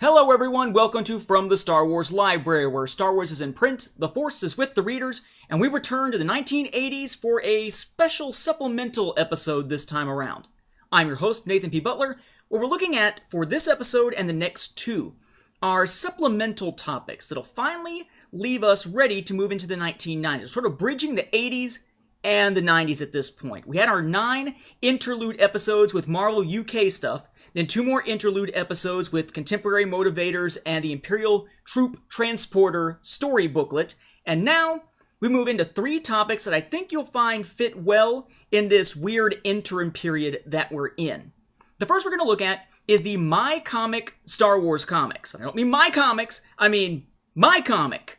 Hello everyone, welcome to From the Star Wars Library, where Star Wars is in print, the Force is with the readers, and we return to the 1980s for a special supplemental episode this time around. I'm your host, Nathan P. Butler. What we're looking at for this episode and the next two are supplemental topics that'll finally leave us ready to move into the 1990s, sort of bridging the 80s and the 90s at this point. We had our 9 interlude episodes with Marvel UK stuff, then 2 more interlude episodes with Contemporary Motivators and the Imperial Troop Transporter story booklet, and now we move into 3 topics that I think you'll find fit well in this weird interim period that we're in. The first we're going to look at is the My Comic Star Wars comics. I don't mean my comics, I mean my comic.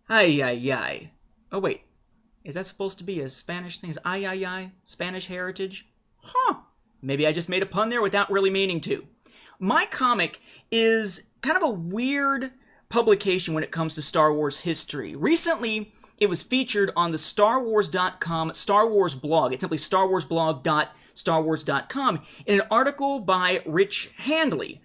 Ay, ay, ay. Oh, wait. Is that supposed to be a Spanish thing? Is ay, ay, ay? Spanish heritage? Huh. Maybe I just made a pun there without really meaning to. My Comic is kind of a weird publication when it comes to Star Wars history. Recently, it was featured on the StarWars.com Star Wars blog. It's simply starwarsblog.starwars.com in an article by Rich Handley.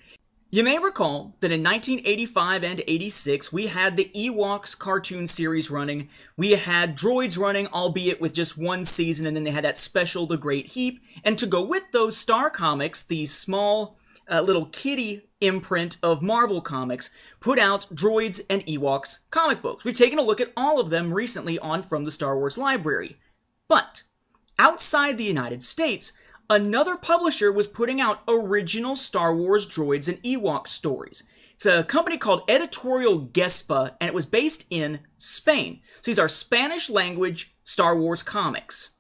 You may recall that in 1985 and 86, we had the Ewoks cartoon series running. We had Droids running, albeit with just 1 season, and then they had that special, The Great Heap. And to go with those Star Comics, the small little kiddie imprint of Marvel Comics, put out Droids and Ewoks comic books. We've taken a look at all of them recently on From the Star Wars Library. But outside the United States, another publisher was putting out original Star Wars Droids and Ewok stories. It's a company called Editorial Gespa, and it was based in Spain. So these are Spanish-language Star Wars comics.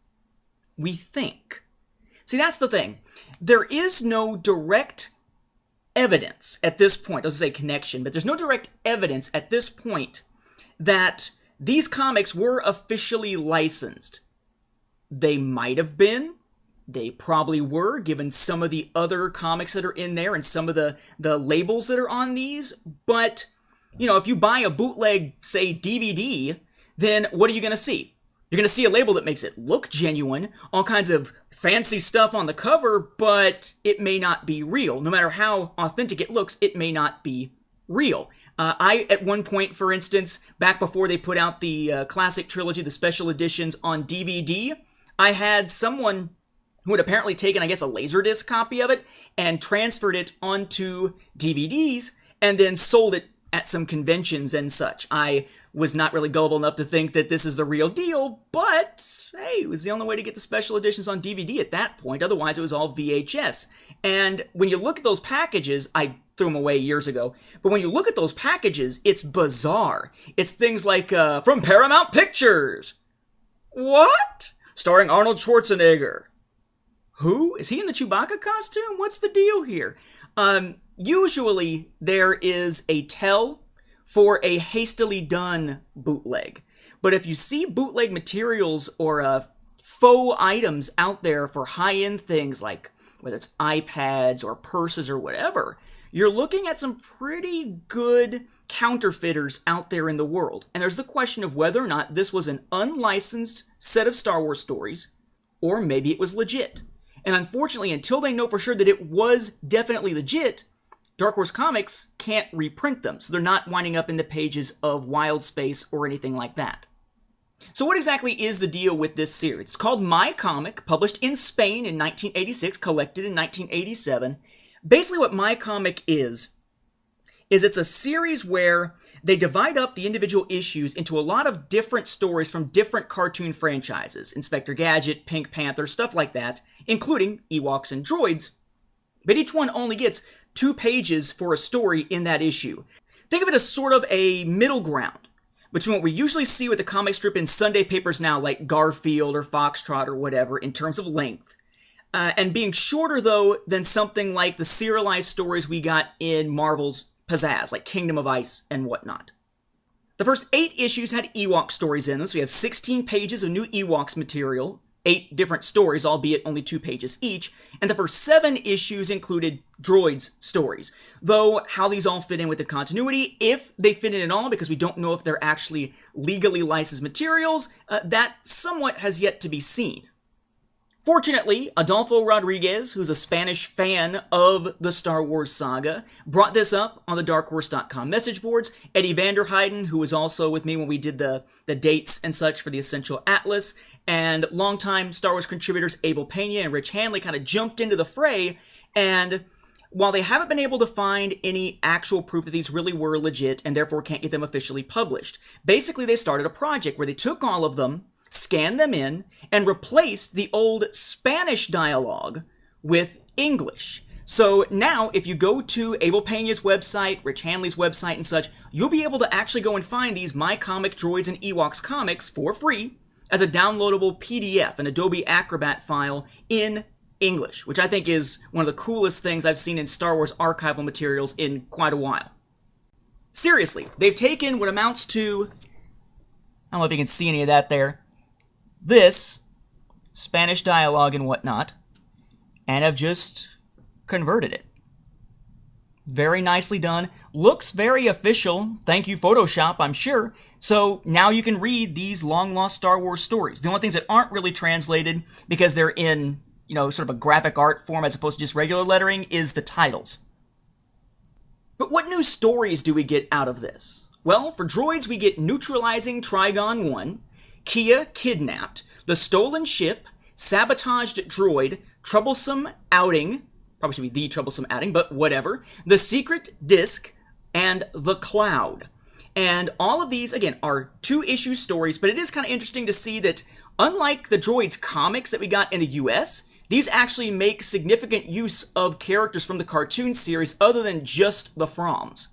We think. See, that's the thing. There is no direct evidence at this point, I was going to say connection, but there's no direct evidence at this point that these comics were officially licensed. They might have been. They probably were, given some of the other comics that are in there and some of the labels that are on these. But, you know, if you buy a bootleg, say, DVD, then what are you going to see? You're going to see a label that makes it look genuine, all kinds of fancy stuff on the cover, but it may not be real. No matter how authentic it looks, it may not be real. I, at one point, for instance, back before they put out the classic trilogy, the special editions on DVD, I had someone who had apparently taken, I guess, a Laserdisc copy of it and transferred it onto DVDs and then sold it at some conventions and such. I was not really gullible enough to think that this is the real deal, but hey, it was the only way to get the special editions on DVD at that point. Otherwise, it was all VHS. And when you look at those packages, I threw them away years ago, but when you look at those packages, it's bizarre. It's things like, from Paramount Pictures. What? Starring Arnold Schwarzenegger. Who? Is he in the Chewbacca costume? What's the deal here? Usually there is a tell for a hastily done bootleg. But if you see bootleg materials or faux items out there for high-end things like whether it's iPads or purses or whatever, you're looking at some pretty good counterfeiters out there in the world. And there's the question of whether or not this was an unlicensed set of Star Wars stories, or maybe it was legit. And unfortunately, until they know for sure that it was definitely legit, Dark Horse Comics can't reprint them, so they're not winding up in the pages of Wild Space or anything like that. So what exactly is the deal with this series? It's called My Comic, published in Spain in 1986, collected in 1987. Basically what My Comic is it's a series where they divide up the individual issues into a lot of different stories from different cartoon franchises. Inspector Gadget, Pink Panther, stuff like that, including Ewoks and Droids. But each one only gets 2 pages for a story in that issue. Think of it as sort of a middle ground between what we usually see with the comic strip in Sunday papers now, like Garfield or Foxtrot or whatever, in terms of length. And being shorter, though, than something like the serialized stories we got in Marvel's pizzazz, like Kingdom of Ice and whatnot. The first 8 issues had Ewok stories in them, so we have 16 pages of new Ewoks material, 8 different stories, albeit only 2 pages each, and the first 7 issues included Droids stories. Though, how these all fit in with the continuity, if they fit in at all, because we don't know if they're actually legally licensed materials, that somewhat has yet to be seen. Fortunately, Adolfo Rodriguez, who's a Spanish fan of the Star Wars saga, brought this up on the darkhorse.com message boards. Eddie Vanderheiden, who was also with me when we did the dates and such for the Essential Atlas, and longtime Star Wars contributors Abel Pena and Rich Handley kind of jumped into the fray, and while they haven't been able to find any actual proof that these really were legit and therefore can't get them officially published, basically they started a project where they took all of them, scanned them in, and replaced the old Spanish dialogue with English. So now, if you go to Abel Pena's website, Rich Handley's website, and such, you'll be able to actually go and find these My Comic Droids and Ewoks comics for free as a downloadable PDF, an Adobe Acrobat file in English, which I think is one of the coolest things I've seen in Star Wars archival materials in quite a while. Seriously, they've taken what amounts to, I don't know if you can see any of that there, this Spanish dialogue and whatnot, and have just converted it. Very nicely done. Looks very official. Thank you, Photoshop, I'm sure. So now you can read these long-lost Star Wars stories. The only things that aren't really translated, because they're in, sort of a graphic art form as opposed to just regular lettering, is the titles. But what new stories do we get out of this? Well, for Droids, we get Neutralizing Trigon 1, Kia Kidnapped, The Stolen Ship, Sabotaged Droid, Troublesome Outing, probably should be The Troublesome Outing, but whatever, The Secret Disc, and The Cloud. And all of these, again, are 2-issue stories, but it is kind of interesting to see that, unlike the Droids comics that we got in the US, these actually make significant use of characters from the cartoon series other than just the Froms.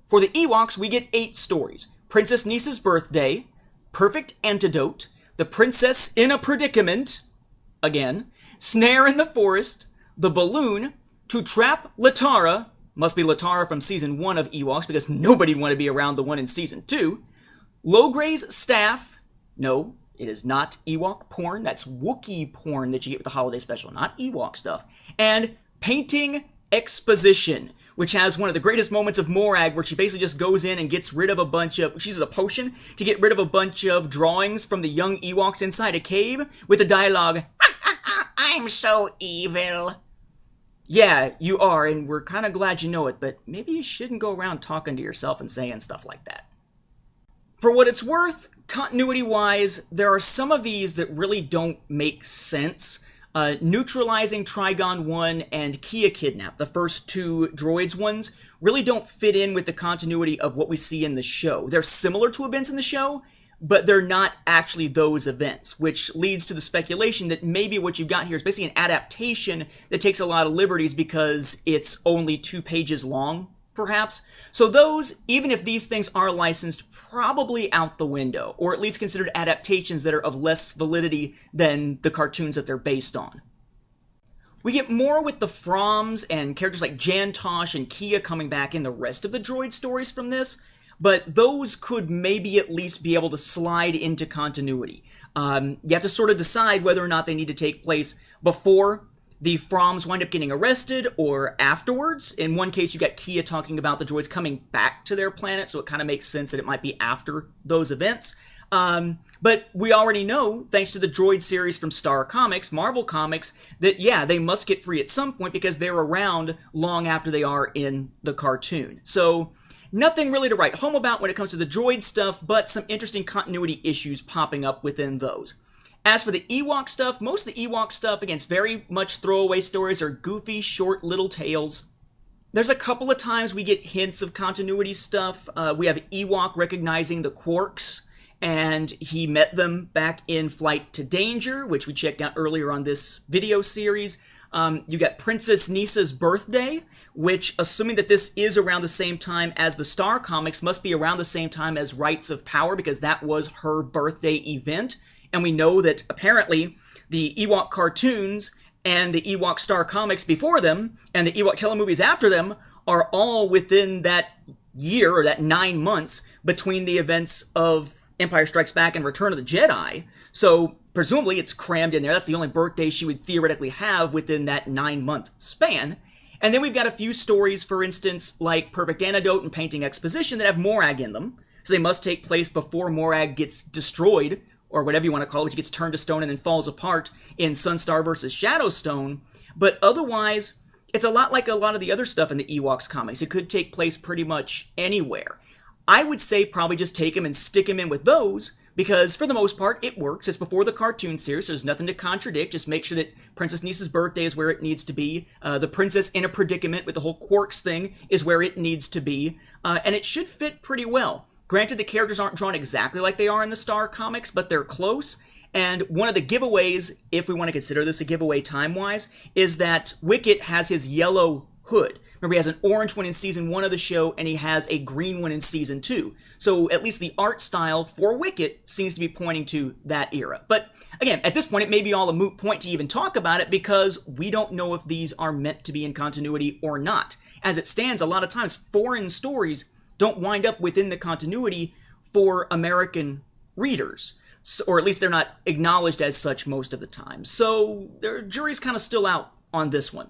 For the Ewoks, we get 8 stories. Princess Nisa's Birthday, Perfect Antidote, The Princess in a Predicament, again, Snare in the Forest, The Balloon, To Trap Latara, must be Latara from Season 1 of Ewoks because nobody wanted to be around the one in Season 2, Logray's Staff, no, it is not Ewok porn, that's Wookiee porn that you get with the holiday special, not Ewok stuff, and Painting Exposition, which has one of the greatest moments of Morag, where she basically just goes in and gets rid of a bunch of, she uses a potion to get rid of a bunch of drawings from the young Ewoks inside a cave, with the dialogue, "I'm so evil." Yeah, you are, and we're kind of glad you know it, but maybe you shouldn't go around talking to yourself and saying stuff like that. For what it's worth, continuity-wise, there are some of these that really don't make sense. Neutralizing Trigon 1 and Kia Kidnap, the first 2 Droids ones, really don't fit in with the continuity of what we see in the show. They're similar to events in the show, but they're not actually those events, which leads to the speculation that maybe what you've got here is basically an adaptation that takes a lot of liberties because it's only 2 pages long, perhaps. So those, even if these things are licensed, probably out the window, or at least considered adaptations that are of less validity than the cartoons that they're based on. We get more with the Froms and characters like Jan Tosh and Kia coming back in the rest of the Droid stories from this, but those could maybe at least be able to slide into continuity. You have to sort of decide whether or not they need to take place before the Froms wind up getting arrested or afterwards. In one case, you got Kia talking about the droids coming back to their planet, so it kind of makes sense that it might be after those events. But we already know, thanks to the Droid series from Star Comics, Marvel Comics, that yeah, they must get free at some point because they're around long after they are in the cartoon. So nothing really to write home about when it comes to the Droid stuff, but some interesting continuity issues popping up within those. As for the Ewok stuff, most of the Ewok stuff, again, it's very much throwaway stories or goofy, short little tales. There's a couple of times we get hints of continuity stuff. We have Ewok recognizing the Quarks, and he met them back in Flight to Danger, which we checked out earlier on this video series. You got Princess Nisa's Birthday, which, assuming that this is around the same time as the Star Comics, must be around the same time as Rights of Power, because that was her birthday event. And we know that, apparently, the Ewok cartoons and the Ewok Star Comics before them, and the Ewok telemovies after them, are all within that year, or that 9 months, between the events of Empire Strikes Back and Return of the Jedi. So, presumably, it's crammed in there. That's the only birthday she would theoretically have within that 9-month span. And then we've got a few stories, for instance, like Perfect Antidote and Painting Exposition, that have Morag in them. So they must take place before Morag gets destroyed or whatever you want to call it, which gets turned to stone and then falls apart in Sunstar versus Shadowstone. But otherwise, it's a lot like a lot of the other stuff in the Ewoks comics. It could take place pretty much anywhere. I would say probably just take them and stick them in with those, because for the most part, it works. It's before the cartoon series, so there's nothing to contradict. Just make sure that Princess Nisa's birthday is where it needs to be. The princess in a predicament with the whole Quarks thing is where it needs to be. And it should fit pretty well. Granted, the characters aren't drawn exactly like they are in the Star comics, but they're close. And one of the giveaways, if we want to consider this a giveaway time-wise, is that Wicket has his yellow hood. Remember, he has an orange one in Season 1 of the show, and he has a green one in Season 2. So at least the art style for Wicket seems to be pointing to that era. But again, at this point, it may be all a moot point to even talk about it, because we don't know if these are meant to be in continuity or not. As it stands, a lot of times, foreign stories don't wind up within the continuity for American readers. Or at least they're not acknowledged as such most of the time. So the jury's kind of still out on this one.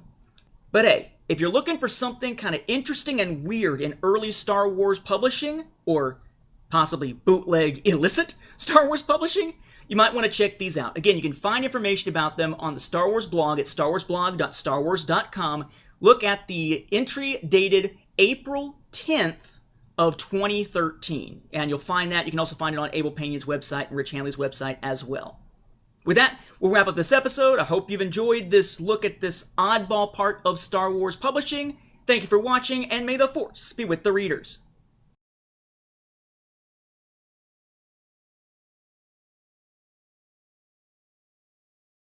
But hey, if you're looking for something kind of interesting and weird in early Star Wars publishing, or possibly bootleg illicit Star Wars publishing, you might want to check these out. Again, you can find information about them on the Star Wars blog at starwarsblog.starwars.com. Look at the entry dated April 10th of 2013, and you'll find that. You can also find it on Abel Pena's website and Rich Hanley's website as well. With that, we'll wrap up this episode. I hope you've enjoyed this look at this oddball part of Star Wars publishing. Thank you for watching, and may the Force be with the readers.